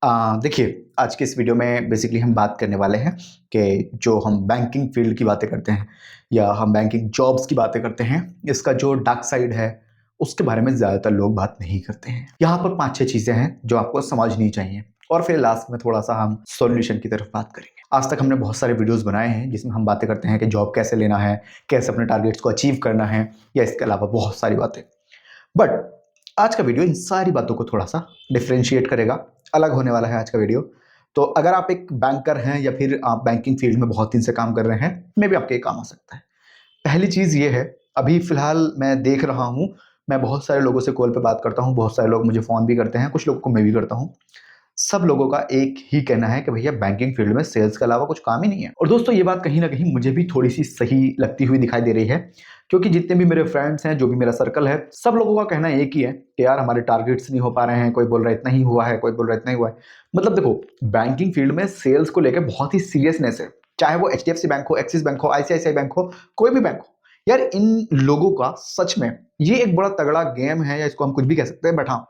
देखिए, आज के इस वीडियो में बेसिकली हम बात करने वाले हैं कि जो हम बैंकिंग फ़ील्ड की बातें करते हैं या हम बैंकिंग जॉब्स की बातें करते हैं, इसका जो डार्क साइड है, उसके बारे में ज़्यादातर लोग बात नहीं करते हैं। यहाँ पर 5-6 चीज़ें हैं जो आपको समझनी चाहिए और फिर लास्ट में थोड़ा-सा हम सॉल्यूशन की तरफ बात करेंगे। आज तक हमने बहुत सारे वीडियोज़ बनाए हैं जिसमें हम बातें करते हैं कि जॉब कैसे लेना है, कैसे अपने टारगेट्स को अचीव करना है या इसके अलावा बहुत सारी बातें। बट आज का वीडियो इन सारी बातों को थोड़ा-सा डिफरेंशिएट करेगा, अलग होने वाला है आज का वीडियो। तो अगर आप एक बैंकर हैं या फिर आप बैंकिंग फ़ील्ड में बहुत दिन से काम कर रहे हैं, मेबी आपके ये काम आ सकता है। पहली चीज़ ये है, अभी फ़िलहाल मैं देख रहा हूँ, मैं बहुत सारे लोगों से कॉल पे बात करता हूँ, बहुत सारे लोग मुझे फ़ोन भी करते हैं, कुछ लोगों को मैं भी करता हूँ। सब लोगों का एक ही कहना है कि भैया बैंकिंग फील्ड में सेल्स के अलावा कुछ काम ही नहीं है। और दोस्तों ये बात कहीं न कहीं मुझे भी थोड़ी-सी सही लगती हुई दिखाई दे रही है, क्योंकि जितने भी मेरे फ्रेंड्स हैं, जो भी मेरा सर्कल है, सब लोगों का कहना एक ही है कि यार हमारे टारगेट्स नहीं हो पा रहे हैं, कोई बोल रहा है इतना ही हुआ है, कोई बोल रहा है इतना ही हुआ है। मतलब देखो, बैंकिंग फील्ड में सेल्स को लेके बहुत ही सीरियसनेस है, चाहे वो एचडीएफसी बैंक हो, एक्सिस बैंक हो, आईसीआईसीआई बैंक हो, कोई भी बैंक हो। यार इन लोगों का सच में ये एक बड़ा तगड़ा गेम है या इसको हम कुछ भी कह सकते हैं, बट हाँ,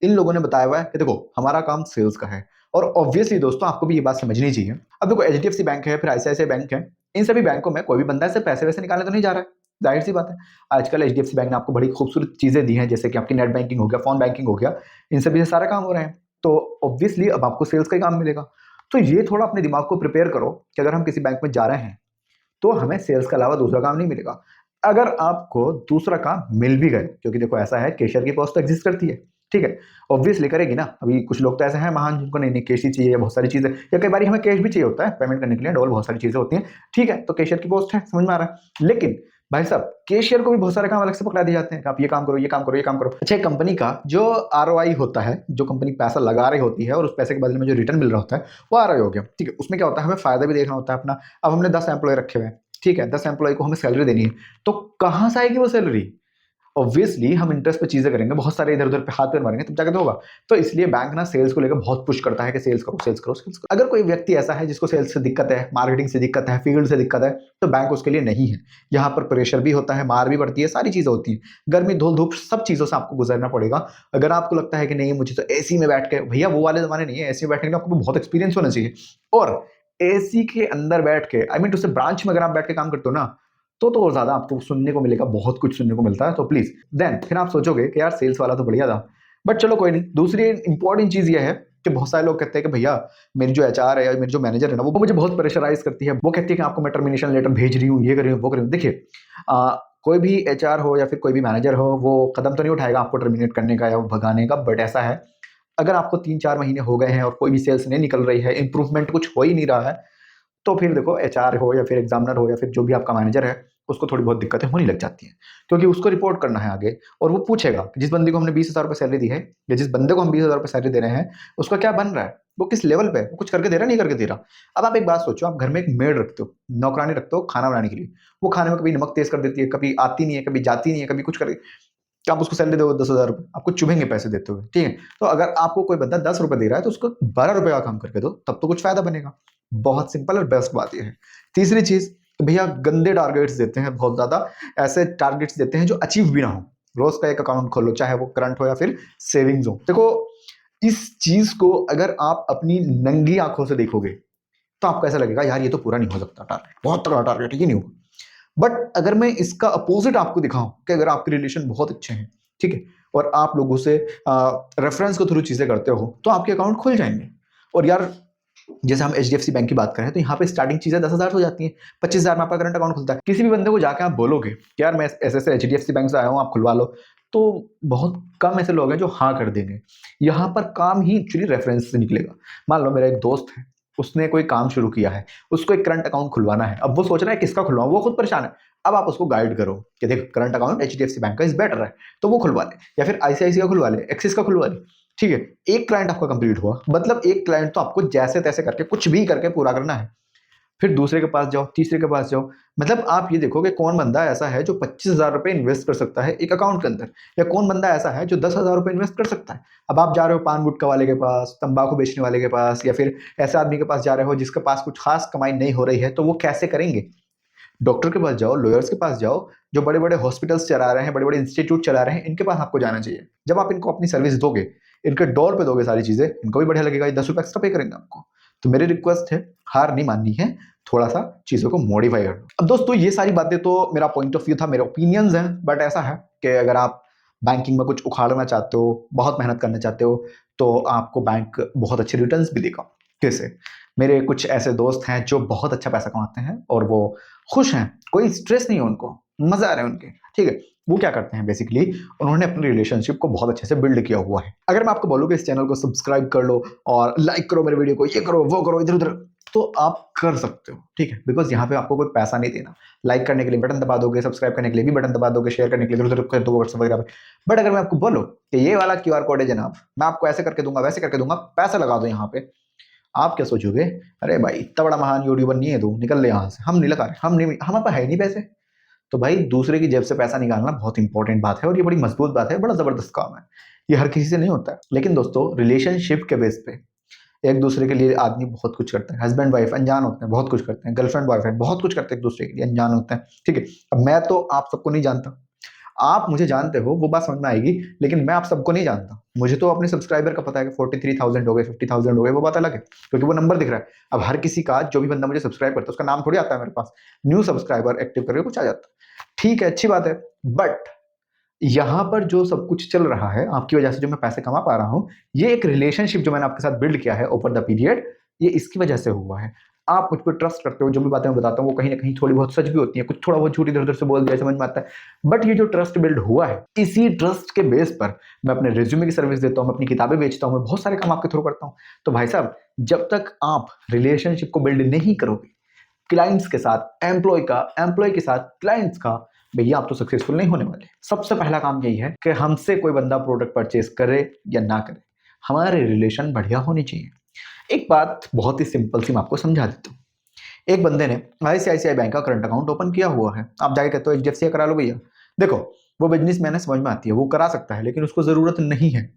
इन लोगों ने बताया हुआ है कि देखो हमारा काम सेल्स का है। और ऑब्वियसली दोस्तों आपको भी ये बात समझनी चाहिए। अब देखो एचडीएफसी बैंक है, फिर आईसीआईसीआई बैंक है, इन सभी बैंकों में कोई भी बंदा ऐसे पैसे-वैसे निकालने तो नहीं जा रहा है, ज़ाहिर-सी बात है। आजकल एचडीएफसी बैंक ने आपको बड़ी खूबसूरत चीज़ें दी हैं, जैसे कि आपकी नेट बैंकिंग हो गया, फ़ोन बैंकिंग हो गया, इन सभी से सारे काम हो रहे हैं। तो ऑब्वियसली अब आपको सेल्स का ही काम मिलेगा। तो ये थोड़ा अपने दिमाग को प्रिपेयर करो कि अगर हम किसी बैंक में जा रहे हैं, तो हमें सेल्स के अलावा दूसरा काम नहीं मिलेगा। अगर आपको दूसरा काम मिल भी गए, क्योंकि देखो ऐसा है कैशियर की पोस्ट तो एग्जिस्ट करती है, ठीक है? ऑब्वियसली करेगी ना। अभी कुछ लोग तो ऐसे हैं महान जिनको नहीं-नहीं कैश ही चाहिए, बहुत सारी चीज़ें या कई बारी हमें कैश भी चाहिए होता है पेमेंट करने के लिए, डबल बहुत सारी चीज़ें होती हैं। ठीक है, तो कैशियर की पोस्ट है, समझ में आ रहा है। लेकिन भाई साहब कैशियर को भी बहुत सारे काम अलग से पकड़ा दिए जाते हैं कि आप ये काम करो, ये काम करो, ये काम करो। अच्छा एक कंपनी का जो आरओआई होता है, जो कंपनी पैसा लगा रही होती है और उस पैसे के बदले में जो रिटर्न मिल रहा होता है, वो आरओआई हो गया। ठीक है, उसमें क्या होता है हमें फ़ायदा भी देखना होता है अपना। अब हमने 10 एम्प्लॉयी रखे हुए हैं, ठीक है, 10 एम्प्लॉयी को हमें सैलरी देनी है, तो कहाँ से आएगी वो सैलरी? ऑब्वियसली हम इंटरेस्ट पे चीज़ें करेंगे, बहुत सारे इधर-उधर पे हाथ पैर मारेंगे तब जाके तो होगा। तो इसलिए बैंक ना सेल्स को लेकर बहुत पुश करता है कि सेल्स करो, सेल्स करो, सेल्स करो। अगर कोई व्यक्ति ऐसा है जिसको सेल्स से दिक्कत है, मार्केटिंग से दिक्कत है, फील्ड से दिक्कत है, तो बैंक उसके लिए नहीं है। यहाँ पर प्रेशर भी होता है, मार भी पड़ती है, सारी चीज़ें होती हैं। गर्मी, धूल-धूप सब चीज़ों से आपको गुज़रना पड़ेगा। अगर आपको लगता है कि नहीं मुझे तो एसी में बैठ के भैया वो वाले ज़माने नहीं है, एसी में बैठने के लिए आपको बहुत एक्सपीरियंस होना चाहिए। और एसी के अंदर बैठ के आई मीन टू से ब्रांच में अगर आप बैठ के काम करते हो ना, तो और ज़्यादा आपको सुनने को मिलेगा, बहुत कुछ सुनने को मिलता है, तो प्लीज़ देन फिर आप सोचोगे कि यार सेल्स वाला तो बढ़िया था। बट चलो कोई नहीं। दूसरी इंपॉर्टेंट चीज़ ये है कि बहुत सारे लोग कहते हैं कि भैया मेरी जो एचआर है या मेरी जो मैनेजर है ना, वो मुझे बहुत प्रेशराइज़ करती है। वो कहती है कि आपको मैं टर्मिनेशन लेटर भेज रही हूँ, ये कर रही हूँ, वो कर रही हूँ। देखिए कोई भी एचआर हो या फिर कोई भी मैनेजर हो, वो कदम तो नहीं उठाएगा आपको टर्मिनेट करने का या भगाने का, बट ऐसा है अगर आपको 3-4 महीने हो गए हैं और कोई भी सेल्स नहीं निकल रही है, इम्प्रूवमेंट कुछ हो ही नहीं रहा है, तो फिर देखो एचआर हो या फिर एग्जामिनर हो या फिर जो भी आपका मैनेजर है, उसको थोड़ी बहुत दिक्कतें होने लग जाती हैं। क्योंकि उसको रिपोर्ट करना है आगे और वो पूछेगा कि जिस बंदे को हमने 20,000 रुपए सैलरी दी है या जिस बंदे को हम 20,000 रुपए सैलरी दे रहे हैं, उसका क्या बन रहा है? वो किस लेवल पे है? वो कुछ करके दे रहा है, नहीं करके दे रहा? अब आप एक बात सोचो, आप घर में एक मेड रखते हो, नौकरानी रखते हो खाना बनाने के लिए। वो खाने में कभी नमक तेज़ कर देती है, कभी आती नहीं है, कभी जाती नहीं है, कभी कुछ करे आप उसको सैलरी दोगे 10,000 रुपए, आपको चुभेंगे पैसे देते हुए, ठीक है? तो अगर आपको कोई बंदा 10 रुपए दे रहा है, तो उसको 12 रुपए का काम करके दो, तब तो कुछ फ़ायदा बनेगा। बहुत सिंपल और बेस्ट बात ये है। तीसरी चीज़, भैया गंदे टारगेट्स देते हैं बहुत ज़्यादा, ऐसे टारगेट्स देते हैं जो अचीव भी ना हो। रोज़ का एक अकाउंट खोलो, चाहे वो करंट हो या फिर सेविंग्स हो। देखो, इस चीज़ को अगर आप अपनी नंगी आँखों से देखोगे, तो आपको ऐसा लगेगा यार ये तो पूरा नहीं हो सकता टारगेट, बहुत तगड़ा टारगेट है, ये नहीं होगा। बट अगर मैं इसका अपोजिट आपको दिखाऊं कि अगर आपके रिलेशन बहुत अच्छे हैं, ठीक है, और आप लोगों से रेफरेंस के थ्रू चीजें करते हो, तो आपके अकाउंट खुल जाएंगे। और यार जैसे हम एचडीएफसी बैंक की बात करें तो यहाँ पे स्टार्टिंग चीजें 10,000 से हो जाती हैं, 25,000 में आपका करंट अकाउंट खुलता है। किसी भी बंदे को जाके आप बोलोगे कि यार मैं ऐसे ऐसे एचडीएफसी बैंक से आया हूँ, आप खुलवा लो, तो बहुत कम ऐसे लोग हैं जो हाँ कर देंगे। यहाँ पर काम ही एक्चुअली रेफरेंस से निकलेगा। मान लो मेरा एक दोस्त है, उसने कोई काम शुरू किया है, उसको एक करंट अकाउंट खुलवाना है, अब वो सोच रहा है किसका खुलवाऊं, वो खुद परेशान है। अब आप उसको गाइड करो कि देख करंट अकाउंट एचडीएफसी बैंक का इज बेटर है, तो वो खुलवा ले, या फिर आईसीआईसीआई खुलवा ले, एक्सिस का खुलवा ले। ठीक है, एक क्लाइंट आपका कंप्लीट हुआ, मतलब एक क्लाइंट तो आपको जैसे तैसे करके कुछ भी करके पूरा करना है। फिर दूसरे के पास जाओ, तीसरे के पास जाओ। मतलब आप ये देखो कि कौन बंदा ऐसा है जो 25,000 रुपए इन्वेस्ट कर सकता है एक अकाउंट के अंदर, या कौन बंदा ऐसा है जो 10,000 रुपए इन्वेस्ट कर सकता है। अब आप जा रहे हो पान गुटखा वाले के पास, तंबाकू बेचने वाले के पास, या फिर ऐसे आदमी के पास जा रहे हो जिसके पास कुछ खास कमाई नहीं हो रही है, तो वो कैसे करेंगे? डॉक्टर के पास जाओ, लॉयर्स के पास जाओ, जो बड़े-बड़े हॉस्पिटल्स चला रहे हैं, बड़े-बड़े इंस्टीट्यूट चला रहे हैं, इनके पास आपको जाना चाहिए। जब आप इनको अपनी सर्विस दोगे, इनके डोर पे दोगे सारी चीज़ें, इनको भी बढ़िया लगेगा, ये 10 रुपये एक्स्ट्रा पे करेंगे आपको। तो मेरी रिक्वेस्ट है, हार नहीं माननी है, थोड़ा सा चीज़ों को मॉडिफाई कर लो। अब दोस्तों ये सारी बातें तो मेरा पॉइंट ऑफ व्यू था, मेरे ओपिनियंस हैं, बट ऐसा है कि अगर आप बैंकिंग में कुछ उखाड़ना चाहते हो, बहुत मेहनत करना चाहते हो, तो आपको बैंक बहुत अच्छे रिटर्न्स भी देगा। कैसे? मेरे कुछ ऐसे दोस्त हैं जो बहुत अच्छा पैसा कमाते हैं और वो खुश हैं, कोई स्ट्रेस नहीं है उनको, मज़ा आ रहा है उनके, ठीक है? वो क्या करते हैं बेसिकली, उन्होंने अपनी रिलेशनशिप को बहुत अच्छे से बिल्ड किया हुआ है। अगर मैं आपको बोलूँ कि इस चैनल को सब्सक्राइब कर लो और लाइक करो मेरे वीडियो को, ये करो, वो करो, इधर-उधर, तो आप कर सकते हो, ठीक है? बिकॉज़ यहाँ पे आपको कोई पैसा नहीं देना। लाइक करने के लिए बटन दबा दोगे, सब्सक्राइब करने के लिए भी बटन दबा दोगे, शेयर करने के लिए इधर-उधर कर दोगे व्हाट्सएप वगैरह पे। बट अगर मैं आपको बोलूँ कि ये वाला क्यूआर कोड है जनाब, मैं आपको ऐसे करके दूँगा, वैसे करके दूँगा, पैसा लगा दो यहाँ पे, आप क्या सोचोगे? अरे भाई इतना बड़ा महान यूट्यूबर नहीं है तू, निकल ले यहाँ से, हम नहीं लगा रहे, हम नहीं, हमारे पास है ही नहीं पैसे। तो भाई दूसरे की जेब से पैसा निकालना बहुत इंपॉर्टेंट बात है और ये बड़ी मजबूत बात है, बड़ा जबरदस्त काम है। ये हर किसी से नहीं होता है। लेकिन दोस्तों रिलेशनशिप के बेस पे एक दूसरे के लिए आदमी बहुत कुछ करता है। हस्बैंड वाइफ अनजान होते हैं, बहुत कुछ करते हैं। गर्लफ्रेंड बॉयफ्रेंड बहुत कुछ करते हैं एक दूसरे के लिए, अनजान होते हैं, ठीक है? अब मैं तो आप सबको नहीं जानता, आप मुझे जानते हो, वो बात समझ में आएगी, लेकिन मैं आप सबको नहीं जानता। मुझे तो अपने सब्सक्राइबर का पता है कि 43,000 हो गए, 50,000 हो गए, वो बात अलग है, क्योंकि वो नंबर दिख रहा है। अब हर किसी का, जो भी बंदा मुझे सब्सक्राइब करता है, उसका नाम थोड़ी आता है मेरे पास। न्यू सब्सक्राइबर एक्टिव करके कुछ आ जाता है। ठीक है, अच्छी बात है, बट यहाँ पर जो सब कुछ चल रहा है, आपकी वजह से जो मैं पैसे कमा पा रहा हूँ, ये एक रिलेशनशिप जो मैंने आपके साथ बिल्ड किया है ओवर द पीरियड, ये इसकी वजह से हुआ है। आप मुझ पे ट्रस्ट करते हो, जो भी बातें मैं बताता हूँ वो कहीं न कहीं थोड़ी बहुत सच भी होती हैं, कुछ थोड़ा बहुत झूठ इधर-उधर से बोल दिया समझ में आता है। बट ये जो ट्रस्ट बिल्ड हुआ है, इसी ट्रस्ट के बेस पर मैं अपने रिज़्यूमे की सर्विस देता हूँ, मैं अपनी किताबें बेचता हूँ, मैं बहुत सारे काम आपके थ्रू करता हूँ। तो भाई साहब, जब तक आप रिलेशनशिप को बिल्ड नहीं करोगे, क्लाइंट्स के साथ एम्प्लॉय का, एम्प्लॉय के साथ क्लाइंट्स का, भैया आप तो सक्सेसफुल नहीं होने वाले। सबसे पहला काम यही है कि हमसे कोई बंदा प्रोडक्ट परचेज करे या ना करे, हमारे रिलेशन बढ़िया होनी चाहिए। एक बात बहुत ही सिंपल सी मैं आपको समझा देता हूँ। एक बंदे ने आईसीआईसीआई बैंक का करंट अकाउंट ओपन किया हुआ है। आप जाके कहते हो एचडीएफसी करा लो भैया। देखो, वो बिजनेसमैन है, समझ में आती है, वो करा सकता है, लेकिन उसको जरूरत नहीं है,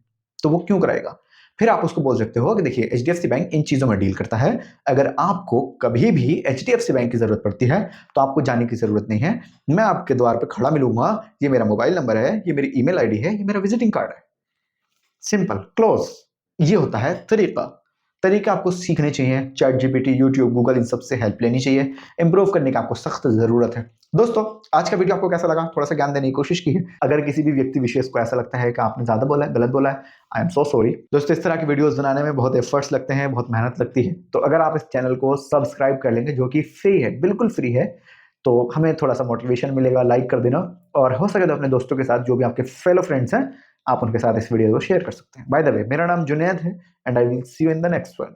तो वो क्यों कराएगा? फिर आप उसको बोल सकते हो कि देखिए एचडीएफसी बैंक इन चीजों में डील करता है, अगर आपको कभी भी एचडीएफसी बैंक की जरूरत पड़ती है तो आपको जाने की जरूरत नहीं है, मैं आपके द्वार पे खड़ा मिलूंगा, ये मेरा मोबाइल नंबर है, ये मेरी ईमेल आईडी है, ये मेरा विजिटिंग कार्ड है। Simple, close. ये होता है तरीका। तरीका आपको सीखने चाहिए, चैट जीपीटी, यूट्यूब, गूगल, इन सब से हेल्प लेनी चाहिए। इंप्रूव करने की आपको सख्त जरूरत है। दोस्तों, आज का वीडियो आपको कैसा लगा? थोड़ा सा ज्ञान देने की कोशिश की है। अगर किसी भी व्यक्ति विशेष को ऐसा लगता है कि आपने ज्यादा बोला है, गलत बोला है, आई एम सो सॉरी। दोस्तों, इस तरह की वीडियोस बनाने में बहुत एफर्ट्स लगते हैं, बहुत मेहनत लगती है, तो अगर आप इस चैनल को सब्सक्राइब कर लेंगे, जो कि फ्री है, बिल्कुल फ्री है, तो हमें थोड़ा सा मोटिवेशन मिलेगा। लाइक कर देना, और हो सके तो अपने दोस्तों के साथ, जो भी आपके फेलो फ्रेंड्स हैं, आप उनके साथ इस वीडियो को शेयर कर सकते हैं। बाय द वे, मेरा नाम जुनैद है and I will see you in the next one.